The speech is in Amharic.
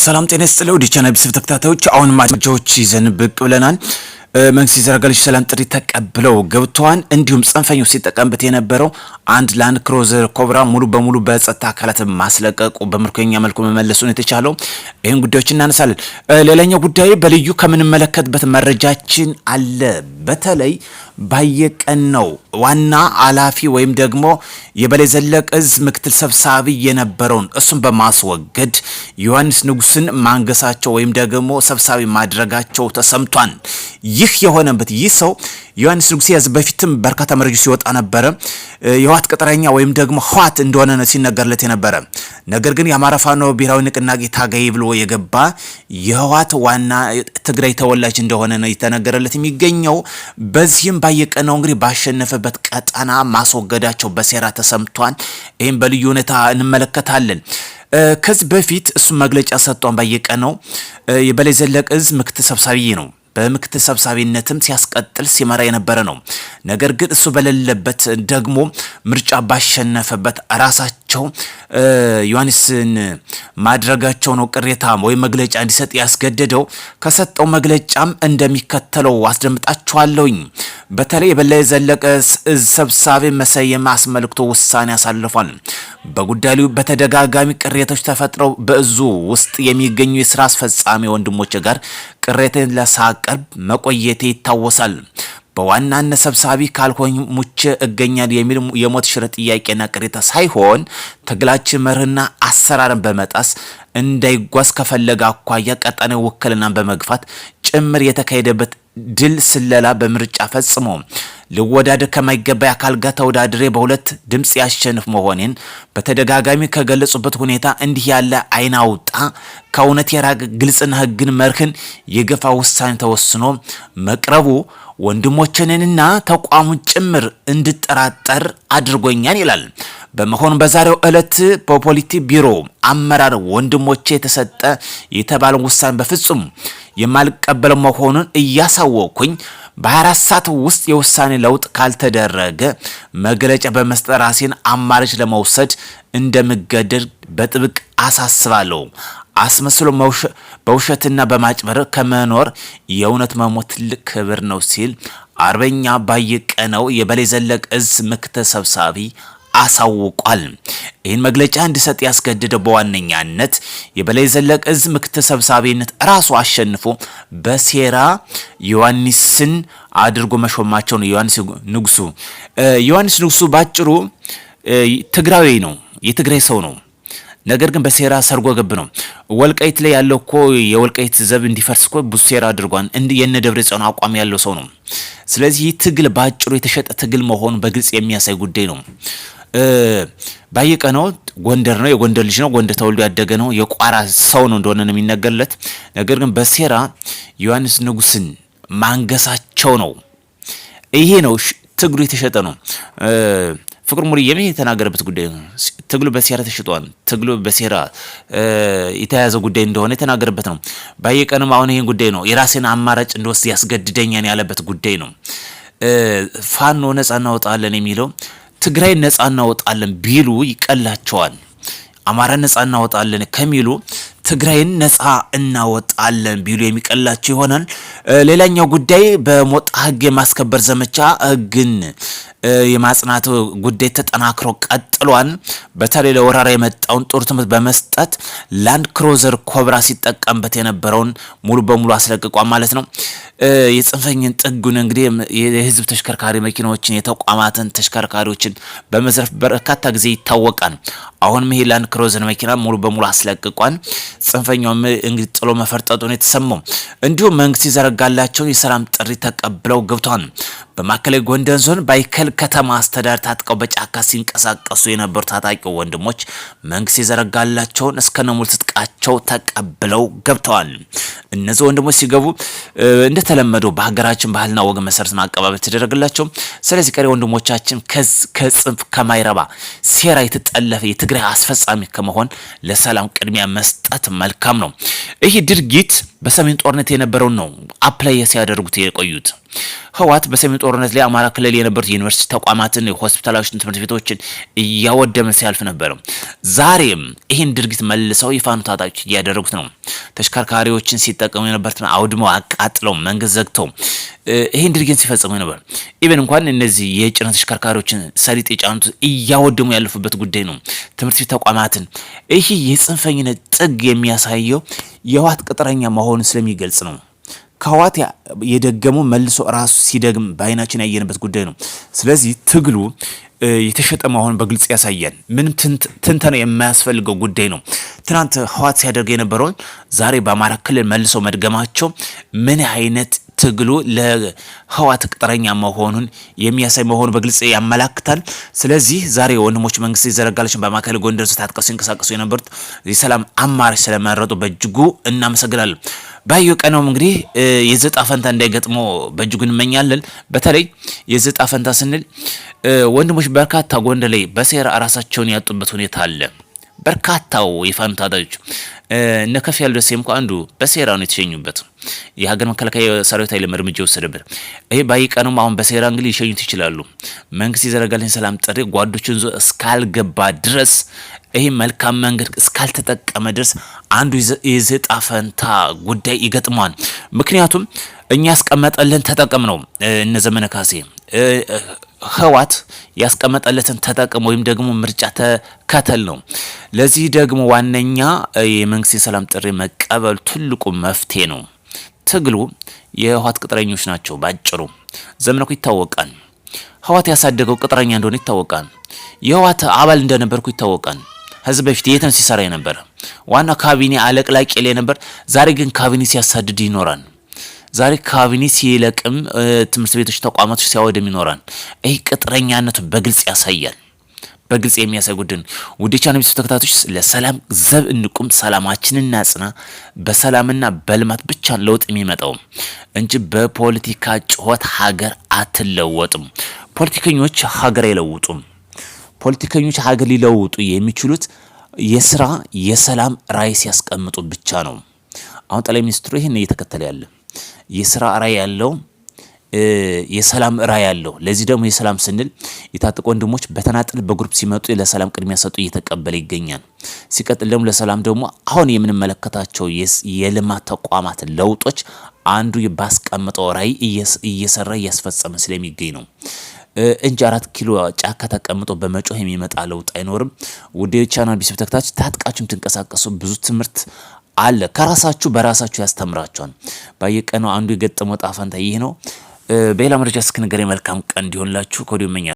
ሰላም ጤና ይስጥልኝ ዲቻናል ቢስብ ተከታታዮች አሁን ማጆች ይዘን ብቅ ብለናል። መንግስት ይዘረጋልሽ ሰላም ጥሪ ተቀብለው ገብቷን እንዲሁም ጽንፈኞች ሲጠቀምበት የነበረው አንድ ላንድ ክሩዘር ኮብራ ሙሉ በሙሉ በጸጥታ አካላት ማስለቀቁ በምርኮኛ መልኩ መመለሱን የተቻለው ይሄን ጉዳዮች እናነሳለን። ሌላኛው ጉዳይ በልዩ ከምንመለከትበት መረጃችን አለ። በተለይ ባየቀን ነው ዋና አላፊ ወይም ደግሞ የበላይ ዘለቀ እዝ ምክትል ሰብሳቢ የነበረውን እሱን በማስወገድ ዮሐንስ ንጉስን ማንገሳቸው ወይም ደግሞ ሰብሳቢ ማድረጋቸው ተሰምቷል። ይህ የሆነበት ይህ ሰው ዮሐንስ ንጉስ ያዝ በፊትም በርካታ መረጃዎች ሲወጣ ነበር። የህወሓት ቅጥረኛ ወይም ደግሞ ህወሓት እንደሆነ ነው ሲነገርለት የነበረ። ነገር ግን የአማራ ፋኖ ብሔራዊ ንቅናቄ ታጋይ ብሎ የገባ የህወሓት ዋና ትግራይ ተወላጅ እንደሆነ ነው የተነገረለት የሚገኘው። በዚህም ባየቀን ነው እንግዲህ ባሸነፈበት ቀጠና ማስወገዳቸው በሴራ ተሰምቷል። ይሄን በልዩ ሁኔታ እንመለከታለን። ከዚህ በፊት እሱ መግለጫ ሰጥቷን ባየቀን ነው የበላይ ዘለቀ እዝ ምክትል ሰብሳቢ ነው። በምክትል ሰብሳቢነትም ሲያስቀጥል ሲመራ የነበረ ነው። ነገር ግን እሱ በሌለበት ደግሞ ምርጫ ባሸነፈበት ራሳቸው ዮሐንስን ማድረጋቸው ነው ቅሬታ ወይ መግለጫ እንዲሰጥ ያስገደደው። ከሰጠው መግለጫም እንደሚከተለው አስደምጣችኋለሁኝ። በተለይ የበላይ ዘለቀ ሰብሳቢ መሰየም አስመልክቶ ውሳኔ አሳልፏል። በጉዳዩ በተደጋጋሚ ቅሬታዎች ተፈጥረው በእዙ ውስጥ የሚገኙ የስራ አስፈጻሚ ወንድሞች ጋር ቅሬታን ለሳቀርብ መቆየቴ ይታወሳል። በዋናነት ሰብሳቢ ካልሆኝ ሙቼ እገኛል የሚል የሞት ሽረት ጥያቄና ቅሬታ ሳይሆን ትግላችን መርህና አሰራርን በመጣስ እንዳይጓዝ ከፈለገ አኳያ ቀጣናዊ ውክልና በመግፋት ጭምር የተካሄደበት ድል ስለላ በምርጫ ፈጽሞ ልወዳደር ከማይገባ አካል ጋር ተወዳድሬ በሁለት ድምጽ ያሸንፍ መሆኔን በተደጋጋሚ ከገለጹበት ሁኔታ እንዲህ ያለ አይናውጣ ከእውነት የራቀ ግልጽና ህግን መርህን የገፋ ውሳኔ ተወስኖ መቅረቡ ወንድሞችንና ተቋሙን ጭምር እንድጠራጠር አድርጎኛል ይላል። በመሆኑ በዛሬው ዕለት በፖሊቲ ቢሮ አመራር ወንድሞቼ የተሰጠ የተባለው ውሳኔ በፍጹም የማልቀበለው መሆኑን እያሳወቅኩኝ በ24 ሰዓት ውስጥ የውሳኔ ለውጥ ካልተደረገ መግለጫ በመስጠት ራሴን አማራጭ ለመውሰድ እንደምገደድ በጥብቅ አሳስባለሁ። አስመስሎ በውሸትና በማጭበርበር ከመኖር የእውነት መሞት ትልቅ ክብር ነው ሲል አርበኛ ባየቀነው የበላይ ዘለቀ እዝ ምክትል ሰብሳቢ አሳውቋል። ይህን መግለጫ እንዲሰጥ ያስገደደው በዋነኛነት የበላይ ዘለቀ እዝ ምክትል ሰብሳቢነት ራሱ አሸንፎ በሴራ ዮሐንስን አድርጎ መሾማቸው ነው። ዮሐንስ ንጉሱ ባጭሩ ትግራዊ ነው፣ የትግራይ ሰው ነው። ነገር ግን በሴራ ሰርጎ ገብ ነው። ወልቃይት ላይ ያለው እኮ የወልቃይት ዘብ እንዲፈርስ እኮ ብዙ ሴራ አድርጓል። የነ ደብረጽዮን አቋም ያለው ሰው ነው። ስለዚህ ትግል ባጭሩ የተሸጠ ትግል መሆኑን በግልጽ የሚያሳይ ጉዳይ ነው። ባየቀነው ጎንደር ነው፣ የጎንደር ልጅ ነው፣ ጎንደር ተወልዶ ያደገ ነው፣ የቋራ ሰው ነው እንደሆነ ነው የሚነገርለት። ነገር ግን በሴራ ዮሐንስ ንጉስን ማንገሳቸው ነው። ይሄ ነው ትግሉ የተሸጠ ነው። ፍቅር ሙሉ የምን የተናገረበት ጉዳይ ነው። ትግሉ በሴራ ተሽጧል፣ ትግሉ በሴራ የተያዘ ጉዳይ እንደሆነ የተናገረበት ነው። ባየቀንም አሁን ይሄን ጉዳይ ነው የራሴን አማራጭ እንደወስድ ያስገድደኛል ያለበት ጉዳይ ነው። ፋኖ ነፃ እናወጣለን የሚለው ትግራይ ነፃ እናወጣለን ቢሉ ይቀላቸዋል። አማራ ነፃ እናወጣለን ከሚሉ ትግራይን ነፃ እናወጣለን ቢሉ የሚቀላቸው ይሆናል። ሌላኛው ጉዳይ በሞጣ ህግ የማስከበር ዘመቻ ህግን የማጽናት ጉዳይ ተጠናክሮ ቀጥሏል። በተለይ ለወራራ የመጣውን ጦር ትምህርት በመስጠት ላንድ ክሩዘር ኮብራ ሲጠቀምበት የነበረውን ሙሉ በሙሉ አስለቅቋል ማለት ነው። የጽንፈኝን ጥጉን እንግዲህ የህዝብ ተሽከርካሪ መኪናዎችን የተቋማትን ተሽከርካሪዎችን በመዝረፍ በርካታ ጊዜ ይታወቃል። አሁን ይሄ ላንድ ክሩዘር መኪና ሙሉ በሙሉ አስለቅቋል። ጽንፈኛው እንግዲህ ጥሎ መፈርጠጡን የተሰማው እንዲሁም መንግስት ይዘረጋላቸው የሰላም ጥሪ ተቀብለው ገብተዋል። በማዕከላዊ ጎንደር ዞን ባይከል ከተማ አስተዳደር ታጥቀው በጫካ ሲንቀሳቀሱ የነበሩ ታጣቂ ወንድሞች መንግስት ይዘረጋላቸውን እስከነሙሉ ትጥቃቸው ተቀብለው ገብተዋል። እነዚህ ወንድሞች ሲገቡ እንደተለመደው በሀገራችን ባህልና ወግ መሰረት ማቀባበል ተደረገላቸው። ስለዚህ ቀሪ ወንድሞቻችን ከጽንፍ ከማይረባ ሴራ የተጠለፈ የትግራይ አስፈጻሚ ከመሆን ለሰላም ቅድሚያ መስጠት መልካም ነው። ይህ ድርጊት በሰሜን ጦርነት የነበረውን ነው አፕላይ ሲያደርጉት የቆዩት። ህወሓት በሰሜን ጦርነት ላይ አማራ ክልል የነበሩት ዩኒቨርሲቲ ተቋማትን፣ ሆስፒታሎችን፣ ትምህርት ቤቶችን እያወደመ ሲያልፍ ነበር። ዛሬም ይህን ድርጊት መልሰው የፋኖ ታጣቂዎች እያደረጉት ነው። ተሽከርካሪዎችን ሲጠቀሙ የነበሩትን አውድመው አቃጥለው መንገድ ዘግተው ይህን ድርጊት ሲፈጽሙ ነበር። ኢቨን እንኳን እነዚህ የጭነት ተሽከርካሪዎችን ሰሊጥ የጫኑት እያወደሙ ያለፉበት ጉዳይ ነው። ትምህርት ቤት ተቋማትን ይህ የጽንፈኝነት ጥግ የሚያሳየው የህወሓት ቅጥረኛ መሆኑን ስለሚገልጽ ነው። ከህወሓት የደገሙ መልሶ ራሱ ሲደግም በአይናችን ያየንበት ጉዳይ ነው። ስለዚህ ትግሉ የተሸጠ መሆኑን በግልጽ ያሳያል። ምንም ትንተና የማያስፈልገው ጉዳይ ነው። ትናንት ህወሓት ሲያደርግ የነበረውን ዛሬ በአማራ ክልል መልሶ መድገማቸው ምን አይነት ትግሉ ለህወሓት ቅጥረኛ መሆኑን የሚያሳይ መሆኑ በግልጽ ያመላክታል። ስለዚህ ዛሬ ወንድሞች መንግስት ይዘረጋለች በማዕከላዊ ጎንደር ታጥቀው ሲንቀሳቀሱ የነበሩት የሰላም አማራጭ ስለመረጡ በእጅጉ እናመሰግናለን። ባየው ቀነውም እንግዲህ የዘጣ ፈንታ እንዳይገጥሞ በእጅጉ እንመኛለን። በተለይ የዘጣ ፈንታ ስንል ወንድሞች በርካታ ጎንደር ላይ በሴራ ራሳቸውን ያጡበት ሁኔታ አለ። በርካታው የፋኖ ታጣቂዎች እነ ከፍ ያሉ ደሴም እንኳን አንዱ በሴራ ነው የተሸኙበት። የሀገር መከላከያ ሰራዊት ኃይል እርምጃ ወሰደበት። ይሄ ባይቀኑም አሁን በሴራ እንግዲህ ሊሸኙት ይችላሉ። መንግስት ይዘረጋልን ሰላም ጥሪ ጓዶችን ዞ እስካልገባ ድረስ ይሄ መልካም መንገድ እስካልተጠቀመ ድረስ አንዱ የዘጣ ፈንታ ጉዳይ ይገጥመዋል። ምክንያቱም እኛ ያስቀመጠልን ተጠቅም ነው እነ ዘመነ ካሴ ህወሓት ያስቀመጠለትን ተጠቅም ወይም ደግሞ ምርጫ ተከተል ነው። ለዚህ ደግሞ ዋነኛ የመንግስት የሰላም ጥሪ መቀበል ትልቁ መፍትሄ ነው። ትግሉ የህወሓት ቅጥረኞች ናቸው። ባጭሩ ዘመነኩ ይታወቃል። ህወሓት ያሳደገው ቅጥረኛ እንደሆነ ይታወቃል። የህወሓት አባል እንደነበርኩ ይታወቃል። ህዝብ በፊት የትን ሲሰራ ነበር። ዋና ካቢኔ አለቅላቂ ላይ ነበር። ዛሬ ግን ካቢኔ ሲያሳድድ ይኖራል። ዛሬ ካቢኔ ሲለቅም ትምህርት ቤቶች ተቋማቶች ሲያወድም ይኖራል። ይህ ቅጥረኛነቱ በግልጽ ያሳያል። በግልጽ የሚያሳይ ጉዳይ ነው። ውድ ቻናል ተከታታዮች ለሰላም ዘብ እንቁም፣ ሰላማችንን እናጽና። በሰላምና በልማት ብቻ ለውጥ የሚመጣው እንጂ በፖለቲካ ጩኸት ሀገር አትለወጥም። ፖለቲከኞች ሀገር አይለውጡም። ፖለቲከኞች ሀገር ሊለውጡ የሚችሉት የስራ የሰላም ራዕይ ሲያስቀምጡ ብቻ ነው። አሁን ጠቅላይ ሚኒስትሩ ይሄን እየተከተለ ያለ የስራ ራዕይ ያለው የሰላም ራዕይ ያለው። ለዚህ ደግሞ የሰላም ስንል የታጠቁ ወንድሞች በተናጠል በግሩፕ ሲመጡ ለሰላም ቅድሚያ ሰጡ እየተቀበለ ይገኛል። ሲቀጥል ደግሞ ለሰላም ደግሞ አሁን የምንመለከታቸው የልማት ተቋማት ለውጦች አንዱ ባስቀመጠው ራዕይ እየሰራ እያስፈጸመ ስለሚገኝ ነው እንጂ 4 ኪሎ ጫካ ተቀምጦ በመጮህ የሚመጣ ለውጥ አይኖርም። ውድ ቻናል ቢስብ ተከታታዮች ታጥቃችሁም ትንቀሳቀሱ ብዙ ትምህርት አለ። ከራሳችሁ በራሳችሁ ያስተምራችኋል። በየቀኑ አንዱ የገጠመው ጣፋንታ ይህ ነው። በሌላ መረጃ እስክንገናኝ መልካም ቀን እንዲሆንላችሁ ከወዲሁ እመኛለሁ።